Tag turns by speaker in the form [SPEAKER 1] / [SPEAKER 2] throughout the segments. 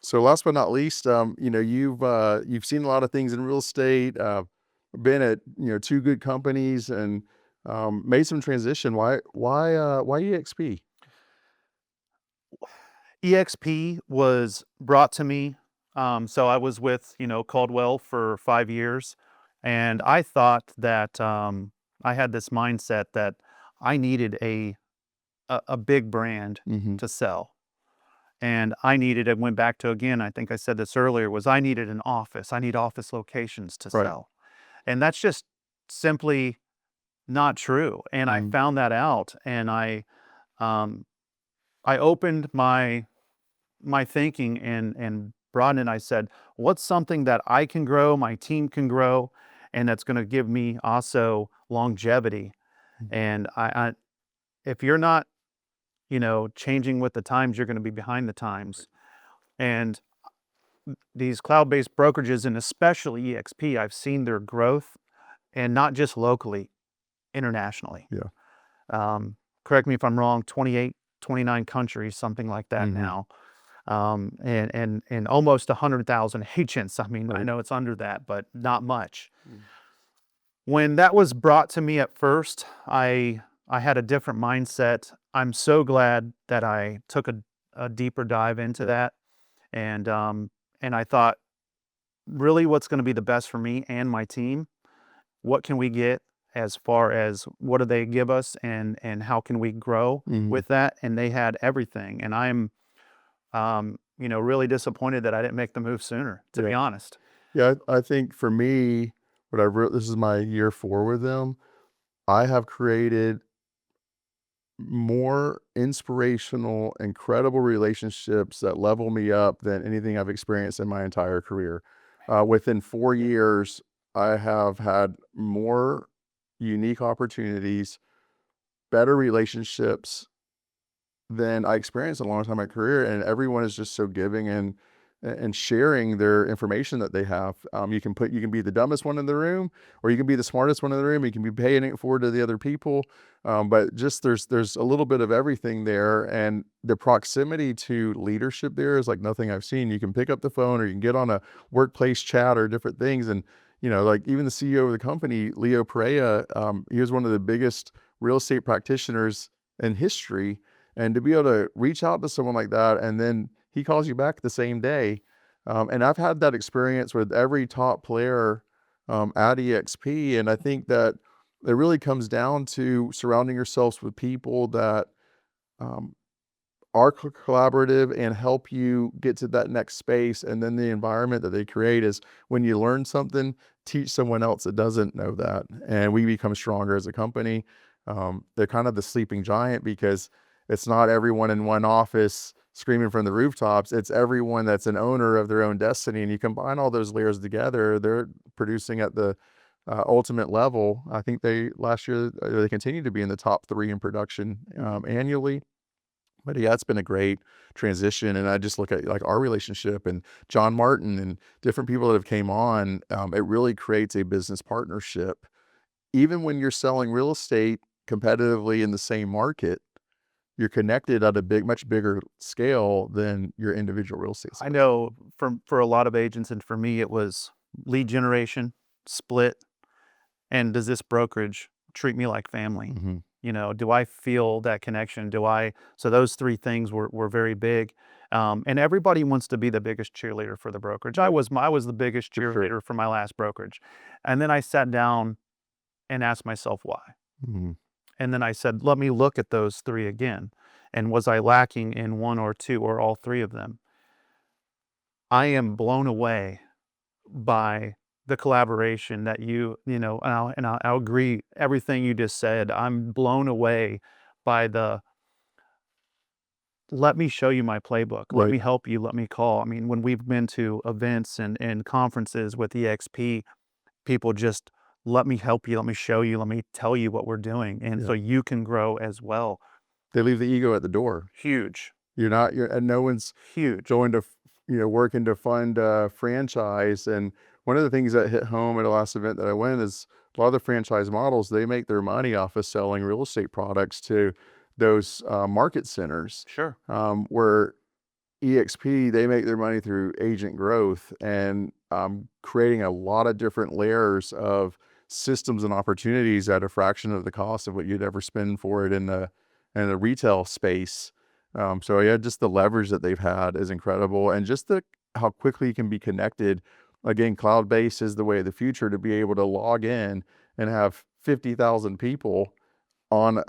[SPEAKER 1] So last but not least, you've seen a lot of things in real estate, been at, two good companies and made some transition. Why EXP?
[SPEAKER 2] eXp was brought to me. So I was with, Caldwell for 5 years, and I thought that I had this mindset that I needed a big brand
[SPEAKER 1] Hmm.
[SPEAKER 2] to sell. And I needed, it went back to again, I think I said this earlier, was I needed an office. I need office locations to
[SPEAKER 1] Right.
[SPEAKER 2] sell. And that's just simply not true. And I
[SPEAKER 1] Hmm.
[SPEAKER 2] found that out, and um, I opened my thinking and broadened it. I said, what's something that I can grow, my team can grow, and that's going to give me also longevity. And if you're not, changing with the times, you're going to be behind the times. And these cloud-based brokerages, and especially EXP, I've seen their growth, and not just locally, internationally.
[SPEAKER 1] Yeah.
[SPEAKER 2] Correct me if I'm wrong, 28, 29 countries, something like that
[SPEAKER 1] Hmm.
[SPEAKER 2] now. And almost 100,000 agents. I mean, I
[SPEAKER 1] Right.
[SPEAKER 2] know it's under that, but not much. When that was brought to me at first, I had a different mindset. I'm so glad that I took a deeper dive into
[SPEAKER 1] Yeah.
[SPEAKER 2] that, and I thought, really, what's going to be the best for me and my team? What can we get as far as what do they give us, and how can we grow
[SPEAKER 1] Hmm.
[SPEAKER 2] with that? And they had everything, and I'm really disappointed that I didn't make the move sooner, to
[SPEAKER 1] Yeah.
[SPEAKER 2] be honest.
[SPEAKER 1] Yeah. I think for me, this is my year 4 with them. I have created more inspirational, incredible relationships that level me up than anything I've experienced in my entire career. Within 4 years, I have had more unique opportunities, better relationships than I experienced in a long time in my career, and everyone is just so giving and sharing their information that they have. You can be the dumbest one in the room, or you can be the smartest one in the room. You can be paying it forward to the other people, but just there's a little bit of everything there, and the proximity to leadership there is like nothing I've seen. You can pick up the phone, or you can get on a workplace chat or different things, and like even the CEO of the company, Leo Perea, he was one of the biggest real estate practitioners in history, and to be able to reach out to someone like that, and then he calls you back the same day. And I've had that experience with every top player at EXP. And I think that it really comes down to surrounding yourselves with people that um, are collaborative and help you get to that next space. And then the environment that they create is when you learn something, teach someone else that doesn't know that. And we become stronger as a company. They're kind of the sleeping giant because it's not everyone in one office screaming from the rooftops. It's everyone that's an owner of their own destiny. And you combine all those layers together, they're producing at the ultimate level. I think last year, they continue to be in the top 3 in production annually. But yeah, it's been a great transition, and I just look at, like, our relationship and John Martin and different people that have came on, it really creates a business partnership. Even when you're selling real estate competitively in the same market, you're connected at a much bigger scale than your individual real estate
[SPEAKER 2] I
[SPEAKER 1] sales.
[SPEAKER 2] know for a lot of agents, and for me, it was lead generation, split, and does this brokerage treat me like family?
[SPEAKER 1] Mhm.
[SPEAKER 2] Do I feel that connection? So those three things were very big. And everybody wants to be the biggest cheerleader for the brokerage. I was the biggest
[SPEAKER 1] For sure.
[SPEAKER 2] cheerleader for my last brokerage. And then I sat down and asked myself why.
[SPEAKER 1] Mhm.
[SPEAKER 2] And then I said, let me look at those three again. And was I lacking in one or two or all three of them? I am blown away by the collaboration that I'll agree everything you just said. I'm blown away by the let me show you my playbook. Let
[SPEAKER 1] Right.
[SPEAKER 2] me help you. Let me call. I mean, when we've been to events and conferences with EXP, people just let me help you. Let me show you. Let me tell you what we're doing. And
[SPEAKER 1] Yeah.
[SPEAKER 2] so you can grow as well.
[SPEAKER 1] They leave the ego at the door.
[SPEAKER 2] Huge,
[SPEAKER 1] And no one's
[SPEAKER 2] huge.
[SPEAKER 1] going to working to fund a franchise. And one of the things that hit home at the last event that I went is a lot of the franchise models, they make their money off of selling real estate products to those market centers,
[SPEAKER 2] Sure.
[SPEAKER 1] where eXp, they make their money through agent growth and creating a lot of different layers of systems and opportunities at a fraction of the cost of what you'd ever spend for it in the retail space. So yeah, just the leverage that they've had is incredible, and just the how quickly you can be connected. Again, cloud-based is the way of the future, to be able to log in and have 50,000 people on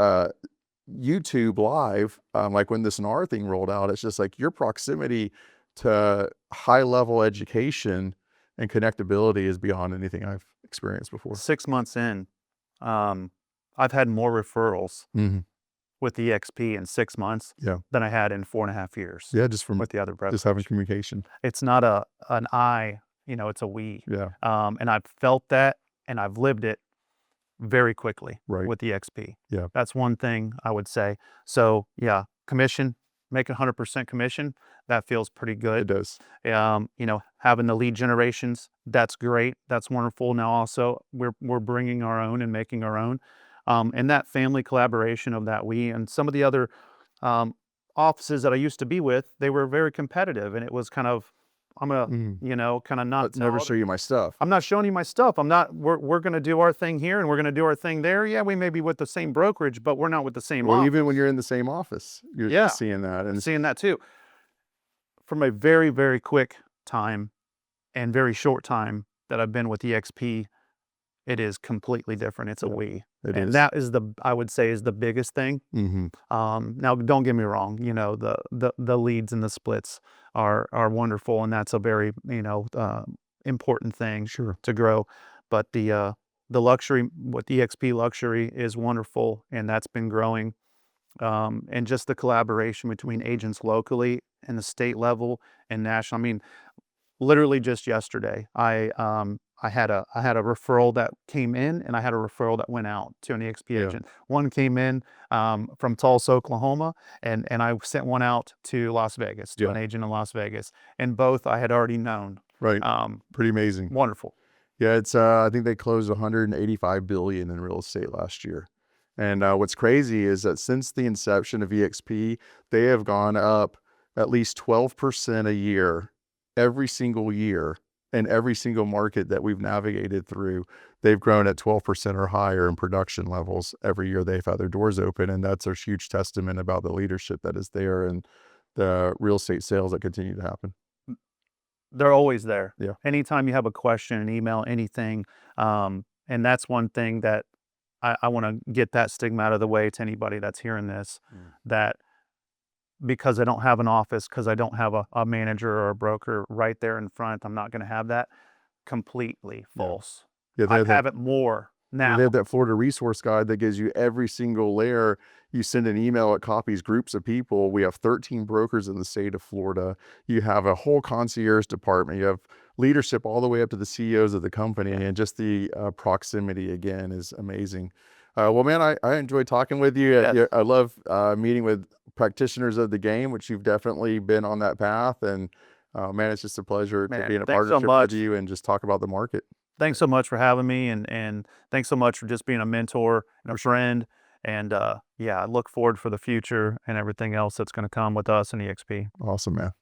[SPEAKER 1] YouTube live, like when this NAR thing rolled out. It's just like your proximity to high level education and connectability is beyond anything I've experienced before.
[SPEAKER 2] 6 months in, I've had more referrals with eXp in 6 months
[SPEAKER 1] Yeah.
[SPEAKER 2] than I had in 4.5 years
[SPEAKER 1] Yeah, just from
[SPEAKER 2] with the other
[SPEAKER 1] just having
[SPEAKER 2] brokerage.
[SPEAKER 1] communication.
[SPEAKER 2] It's not an I, it's a we.
[SPEAKER 1] Yeah,
[SPEAKER 2] And I've felt that and I've lived it very quickly
[SPEAKER 1] right.
[SPEAKER 2] with eXp.
[SPEAKER 1] Yeah,
[SPEAKER 2] That's one thing I would say. So yeah, commission, make 100% commission. That feels pretty
[SPEAKER 1] it
[SPEAKER 2] good.
[SPEAKER 1] does.
[SPEAKER 2] Having the lead generations, that's great. That's wonderful. Now also we're bringing our own and making our own. And that family collaboration of that we and some of the other offices that I used to be with, they were very competitive, and it was kind of, I'm gonna, kind of not
[SPEAKER 1] Let's never
[SPEAKER 2] tell
[SPEAKER 1] show you my stuff.
[SPEAKER 2] I'm not showing you my stuff. I'm not. We're going to do our thing here, and we're going to do our thing there. Yeah, we may be with the same brokerage, but we're not with the same
[SPEAKER 1] Well,
[SPEAKER 2] office.
[SPEAKER 1] even when you're in the same office, you're
[SPEAKER 2] Yeah.
[SPEAKER 1] seeing that. And
[SPEAKER 2] Seeing that too. From a very, very quick time and very short time that I've been with eXp, it is completely different. It's a we.
[SPEAKER 1] it
[SPEAKER 2] And
[SPEAKER 1] is.
[SPEAKER 2] that is I would say, is the biggest thing. Now, don't get me wrong. The leads and the splits are wonderful, and that's a very important thing
[SPEAKER 1] Sure.
[SPEAKER 2] to grow. But the luxury with eXp luxury is wonderful, and that's been growing. And just the collaboration between agents locally and the state level and national. I mean, literally just yesterday, I had a referral that came in, and I had a referral that went out to an eXp
[SPEAKER 1] Yeah.
[SPEAKER 2] agent. One came in from Tulsa, Oklahoma, and I sent one out to Las Vegas to an agent in Las Vegas, and both I had already known.
[SPEAKER 1] Right. Pretty amazing.
[SPEAKER 2] Wonderful.
[SPEAKER 1] Yeah, it's I think they closed 185 billion in real estate last year. And what's crazy is that since the inception of eXp, they have gone up at least 12% a year, every single year, in every single market that we've navigated through. They've grown at 12% or higher in production levels every year they've had their doors open. And that's a huge testament about the leadership that is there and the real estate sales that continue to happen.
[SPEAKER 2] They're always there.
[SPEAKER 1] Yeah.
[SPEAKER 2] Anytime you have a question, an email, anything. And that's one thing that I want to get that stigma out of the way to anybody that's hearing this, that because I don't have an office, because I don't have a manager or a broker right there in front, I'm not going to have that. Completely false.
[SPEAKER 1] Yeah,
[SPEAKER 2] I have it more now.
[SPEAKER 1] they have that Florida resource guide that gives you every single layer. You send an email, it copies groups of people. We have 13 brokers in the state of Florida. You have a whole concierge department. You have leadership all the way up to the CEOs of the company, and just the proximity again is amazing. Well, man, I enjoyed talking with you.
[SPEAKER 2] Yes.
[SPEAKER 1] I love meeting with practitioners of the game, which you've definitely been on that path. And man, it's just a pleasure to
[SPEAKER 2] Man,
[SPEAKER 1] be in a
[SPEAKER 2] thanks so
[SPEAKER 1] partnership
[SPEAKER 2] much.
[SPEAKER 1] with you and just talk about the market.
[SPEAKER 2] Thanks so much for having me, and thanks so much for just being a mentor and a friend. And yeah, I look forward for the future and everything else that's going to come with us and eXp.
[SPEAKER 1] Awesome, man.